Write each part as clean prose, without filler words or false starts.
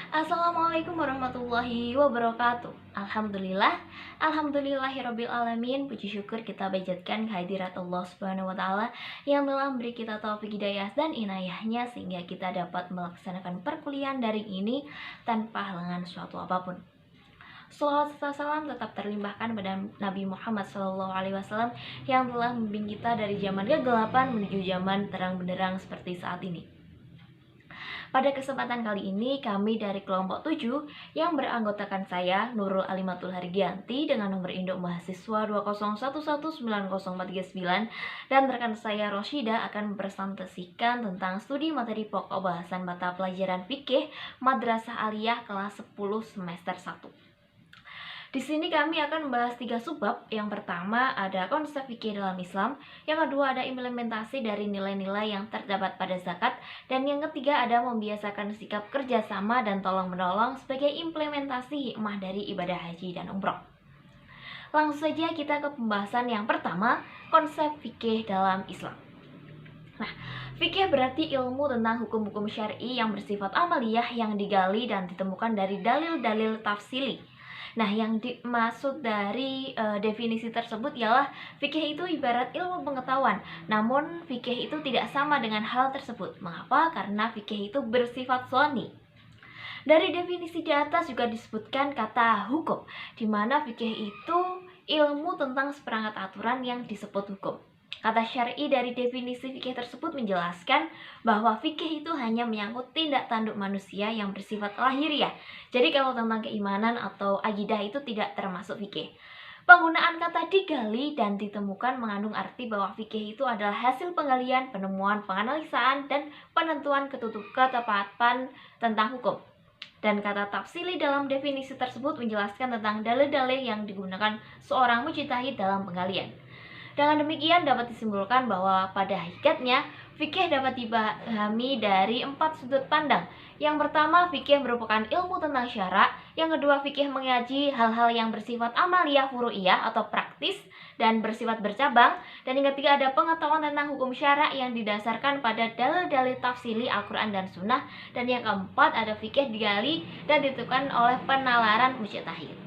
Assalamualaikum warahmatullahi wabarakatuh. Alhamdulillahirabbil alamin. Puji syukur kita panjatkan kehadirat Allah Subhanahu wa taala yang telah memberi kita taufik hidayah dan inayahnya sehingga kita dapat melaksanakan perkuliahan daring ini tanpa halangan suatu apapun. Salawat serta salam tetap terlimpahkan pada Nabi Muhammad SAW yang telah membimbing kita dari zaman kegelapan menuju zaman terang benderang seperti saat ini. Pada kesempatan kali ini, kami dari kelompok 7 yang beranggotakan saya, Nurul Alimatul Hargianti dengan nomor induk mahasiswa 201190439 dan rekan saya Roshida akan mempresentasikan tentang studi materi pokok bahasan mata pelajaran fikih Madrasah Aliyah kelas 10 semester 1. Di sini kami akan membahas 3 subbab. Yang pertama ada konsep fikih dalam Islam, yang kedua ada implementasi dari nilai-nilai yang terdapat pada zakat, dan yang ketiga ada membiasakan sikap kerjasama dan tolong-menolong sebagai implementasi hikmah dari ibadah haji dan umroh. Langsung saja kita ke pembahasan yang pertama, konsep fikih dalam Islam. Nah, fikih berarti ilmu tentang hukum-hukum syar'i yang bersifat amaliyah yang digali dan ditemukan dari dalil-dalil tafsili. Nah, yang dimaksud dari definisi tersebut ialah fikih itu ibarat ilmu pengetahuan. Namun, fikih itu tidak sama dengan hal tersebut. Mengapa? Karena fikih itu bersifat shoni. Dari definisi di atas juga disebutkan kata hukum, di mana fikih itu ilmu tentang seperangkat aturan yang disebut hukum. Kata syar'i dari definisi fikih tersebut menjelaskan bahwa fikih itu hanya menyangkut tindak tanduk manusia yang bersifat lahiriah. Jadi kalau tentang keimanan atau akidah itu tidak termasuk fikih. Penggunaan kata digali dan ditemukan mengandung arti bahwa fikih itu adalah hasil penggalian, penemuan, penganalisaan, dan penentuan ketepatan tentang hukum. Dan kata tafsili dalam definisi tersebut menjelaskan tentang dalil-dalil yang digunakan seorang mujtahid dalam penggalian. Dengan demikian dapat disimpulkan bahwa pada hakikatnya fikih dapat dipahami dari 4 sudut pandang. Yang pertama, fikih merupakan ilmu tentang syara. Yang kedua, fikih mengaji hal-hal yang bersifat amaliyah furu'iyah atau praktis dan bersifat bercabang. Dan yang ketiga, ada pengetahuan tentang hukum syara yang didasarkan pada dalil-dalil tafsili Al-Quran dan Sunnah. Dan yang keempat, ada fikih digali dan ditentukan oleh penalaran mujtahid.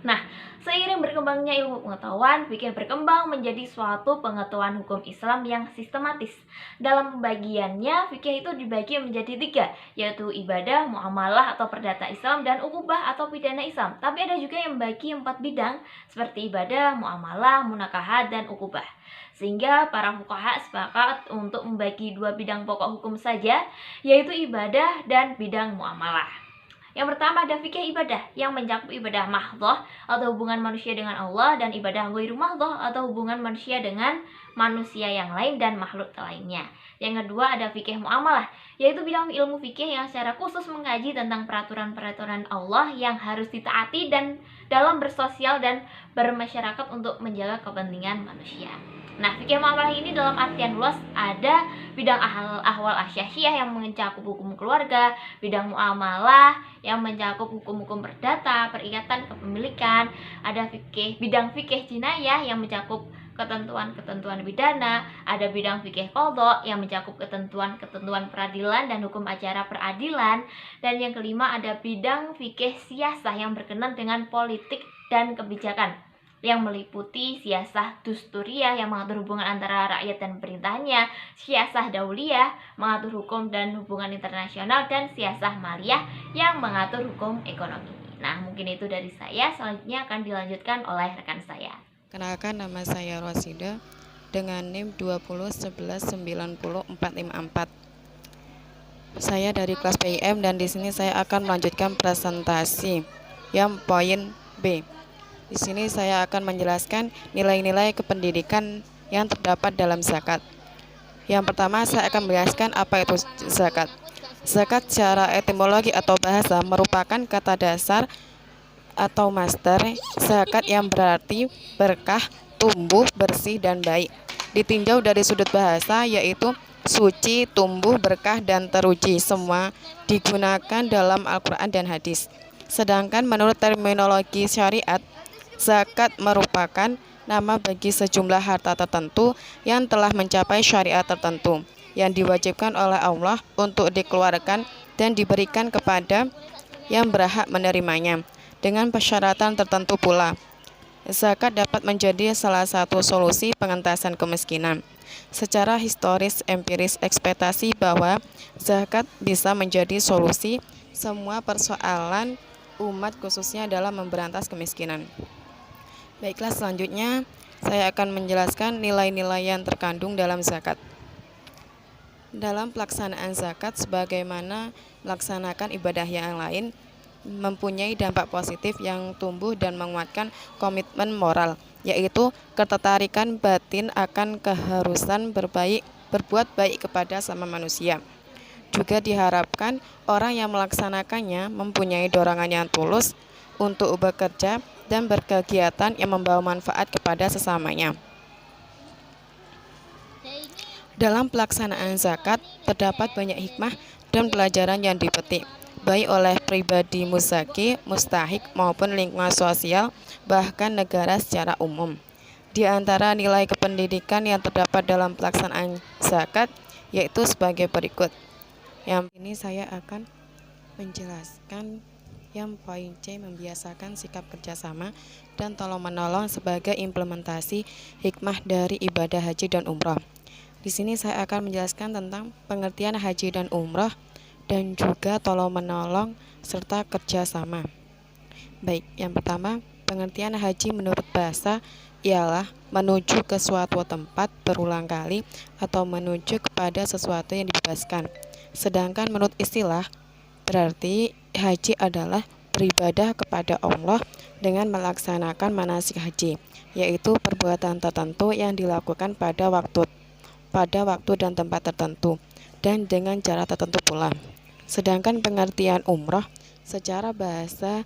Nah, seiring berkembangnya ilmu pengetahuan, fikih berkembang menjadi suatu pengetahuan hukum Islam yang sistematis. Dalam pembagiannya, fikih itu dibagi menjadi 3, yaitu ibadah, muamalah atau perdata Islam, dan ukubah atau pidana Islam. Tapi ada juga yang membagi 4 bidang, seperti ibadah, muamalah, munakahat, dan ukubah. Sehingga para fuqaha sepakat untuk membagi 2 bidang pokok hukum saja, yaitu ibadah dan bidang muamalah. Yang pertama ada fikih ibadah yang mencakup ibadah mahdhah atau hubungan manusia dengan Allah dan ibadah ghairu mahdhah atau hubungan manusia dengan manusia yang lain dan makhluk lainnya. Yang kedua ada fikih muamalah, yaitu bidang ilmu fikih yang secara khusus mengkaji tentang peraturan-peraturan Allah yang harus ditaati dan dalam bersosial dan bermasyarakat untuk menjaga kepentingan manusia. Nah, fikih muamalah ini dalam artian luas ada bidang ahwal asyasyiyah yang mencakup hukum keluarga, bidang muamalah yang mencakup hukum-hukum perdata, perikatan kepemilikan, ada bidang fikih jinayah yang mencakup ketentuan-ketentuan pidana, ada bidang fikih qadha yang mencakup ketentuan-ketentuan peradilan dan hukum acara peradilan, dan yang kelima ada bidang fikih siyasah yang berkenaan dengan politik dan kebijakan yang meliputi siasah dusturiyah yang mengatur hubungan antara rakyat dan pemerintahnya, siasah dauliyah mengatur hukum dan hubungan internasional, dan siasah maliyah yang mengatur hukum ekonomi. Nah, mungkin itu dari saya. Selanjutnya akan dilanjutkan oleh rekan saya. Kenalkan, nama saya Roshida dengan NIM 201190454. Saya dari kelas PIM dan di sini saya akan melanjutkan presentasi yang poin B. Di sini saya akan menjelaskan nilai-nilai kependidikan yang terdapat dalam zakat. Yang pertama saya akan menjelaskan apa itu zakat. Zakat secara etimologi atau bahasa merupakan kata dasar atau masdar zakat yang berarti berkah, tumbuh, bersih, dan baik. Ditinjau dari sudut bahasa yaitu suci, tumbuh, berkah, dan teruji. Semua digunakan dalam Al-Quran dan hadis. Sedangkan menurut terminologi syariat, zakat merupakan nama bagi sejumlah harta tertentu yang telah mencapai syariat tertentu yang diwajibkan oleh Allah untuk dikeluarkan dan diberikan kepada yang berhak menerimanya dengan persyaratan tertentu pula. Zakat dapat menjadi salah satu solusi pengentasan kemiskinan. Secara historis empiris ekspektasi bahwa zakat bisa menjadi solusi semua persoalan umat khususnya dalam memberantas kemiskinan. Baiklah, selanjutnya saya akan menjelaskan nilai-nilai yang terkandung dalam zakat. Dalam pelaksanaan zakat sebagaimana melaksanakan ibadah yang lain mempunyai dampak positif yang tumbuh dan menguatkan komitmen moral, yaitu ketertarikan batin akan keharusan berbuat baik kepada sama manusia. Juga diharapkan orang yang melaksanakannya mempunyai dorongan yang tulus untuk bekerja dan berkegiatan yang membawa manfaat kepada sesamanya. Dalam pelaksanaan zakat terdapat banyak hikmah dan pelajaran yang dipetik baik oleh pribadi muzaki, mustahik maupun lingkungan sosial, bahkan negara secara umum. Di antara nilai kependidikan yang terdapat dalam pelaksanaan zakat yaitu sebagai berikut. Yang ini saya akan menjelaskan yang poin C, membiasakan sikap kerjasama dan tolong-menolong sebagai implementasi hikmah dari ibadah haji dan umroh. Di sini saya akan menjelaskan tentang pengertian haji dan umroh dan juga tolong-menolong serta kerjasama. Baik, yang pertama, pengertian haji menurut bahasa ialah menuju ke suatu tempat berulang kali atau menuju kepada sesuatu yang dibebaskan. Sedangkan menurut istilah, berarti haji adalah beribadah kepada Allah dengan melaksanakan manasik haji, yaitu perbuatan tertentu yang dilakukan pada waktu dan tempat tertentu dan dengan cara tertentu pula. Sedangkan pengertian umroh secara bahasa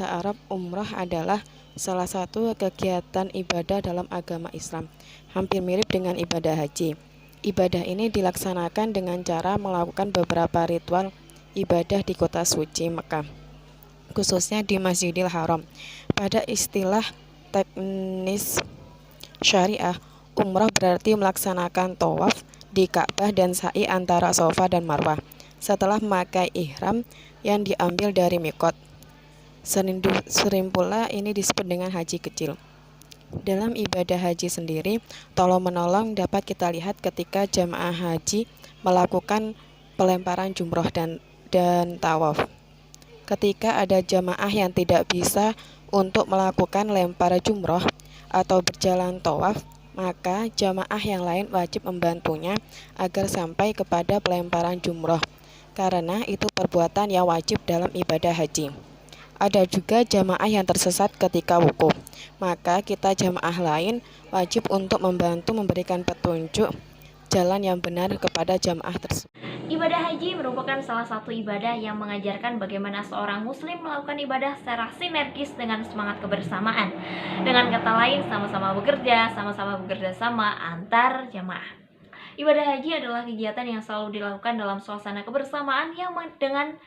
Arab, umroh adalah salah satu kegiatan ibadah dalam agama Islam, hampir mirip dengan ibadah haji. Ibadah ini dilaksanakan dengan cara melakukan beberapa ritual ibadah di kota suci Mekah, khususnya di Masjidil Haram. Pada istilah teknis syariah, umroh berarti melaksanakan tawaf di Ka'bah dan sa'i antara Safa dan Marwah setelah memakai ihram yang diambil dari mikot. Sering pula ini disebut dengan haji kecil. Dalam ibadah haji sendiri, tolong-menolong dapat kita lihat ketika jamaah haji melakukan pelemparan jumroh dan tawaf. Ketika ada jamaah yang tidak bisa untuk melakukan lempar jumroh atau berjalan tawaf, maka jamaah yang lain wajib membantunya agar sampai kepada pelemparan jumroh, karena itu perbuatan yang wajib dalam ibadah haji. Ada juga jamaah yang tersesat ketika wukuf, maka kita jamaah lain wajib untuk membantu memberikan petunjuk jalan yang benar kepada jamaah tersebut. Ibadah haji merupakan salah satu ibadah yang mengajarkan bagaimana seorang muslim melakukan ibadah secara sinergis dengan semangat kebersamaan. Dengan kata lain, sama-sama bekerja sama antar jamaah. Ibadah haji adalah kegiatan yang selalu dilakukan dalam suasana kebersamaan yang dengan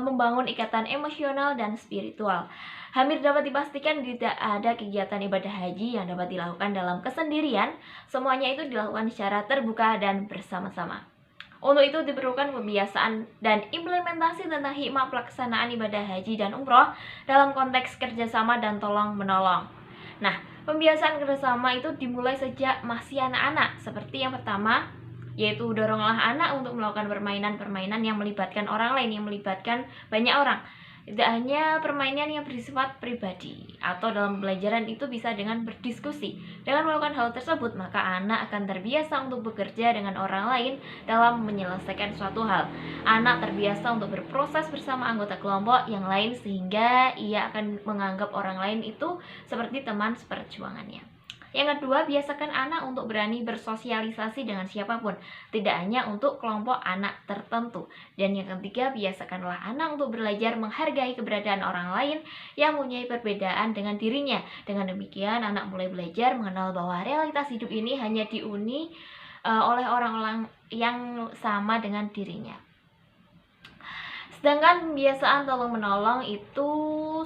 membangun ikatan emosional dan spiritual. Hampir dapat dipastikan tidak ada kegiatan ibadah haji yang dapat dilakukan dalam kesendirian. Semuanya itu dilakukan secara terbuka dan bersama-sama. Untuk itu diperlukan pembiasaan dan implementasi tentang hikmah pelaksanaan ibadah haji dan umroh dalam konteks kerjasama dan tolong-menolong. Nah, pembiasaan kerjasama itu dimulai sejak masih anak-anak. Seperti yang pertama, yaitu doronglah anak untuk melakukan permainan-permainan yang melibatkan orang lain, yang melibatkan banyak orang. Tidak hanya permainan yang bersifat pribadi atau dalam pembelajaran itu bisa dengan berdiskusi. Dengan melakukan hal tersebut, maka anak akan terbiasa untuk bekerja dengan orang lain dalam menyelesaikan suatu hal. Anak terbiasa untuk berproses bersama anggota kelompok yang lain sehingga ia akan menganggap orang lain itu seperti teman seperjuangannya. Yang kedua, biasakan anak untuk berani bersosialisasi dengan siapapun, tidak hanya untuk kelompok anak tertentu. Dan yang ketiga, biasakanlah anak untuk belajar menghargai keberadaan orang lain yang mempunyai perbedaan dengan dirinya. Dengan demikian, anak mulai belajar mengenal bahwa realitas hidup ini hanya dihuni oleh orang-orang yang sama dengan dirinya. Sedangkan pembiasaan tolong-menolong itu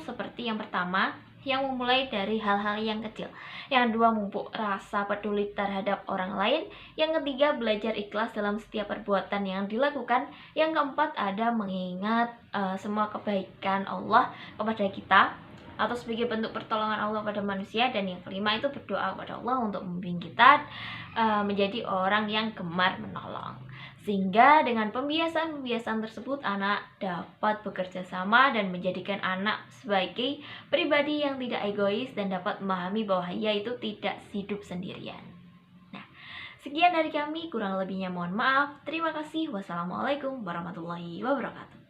seperti yang pertama, yang memulai dari hal-hal yang kecil. Yang kedua, memupuk rasa peduli terhadap orang lain. Yang ketiga, belajar ikhlas dalam setiap perbuatan yang dilakukan. Yang keempat, ada mengingat semua kebaikan Allah kepada kita atau sebagai bentuk pertolongan Allah pada manusia. Dan yang kelima itu berdoa kepada Allah untuk membimbing kita menjadi orang yang gemar menolong. Sehingga dengan pembiasaan-pembiasaan tersebut, anak dapat bekerja sama dan menjadikan anak sebagai pribadi yang tidak egois dan dapat memahami bahwa ia itu tidak hidup sendirian. Nah, sekian dari kami, kurang lebihnya mohon maaf. Terima kasih. Wassalamualaikum warahmatullahi wabarakatuh.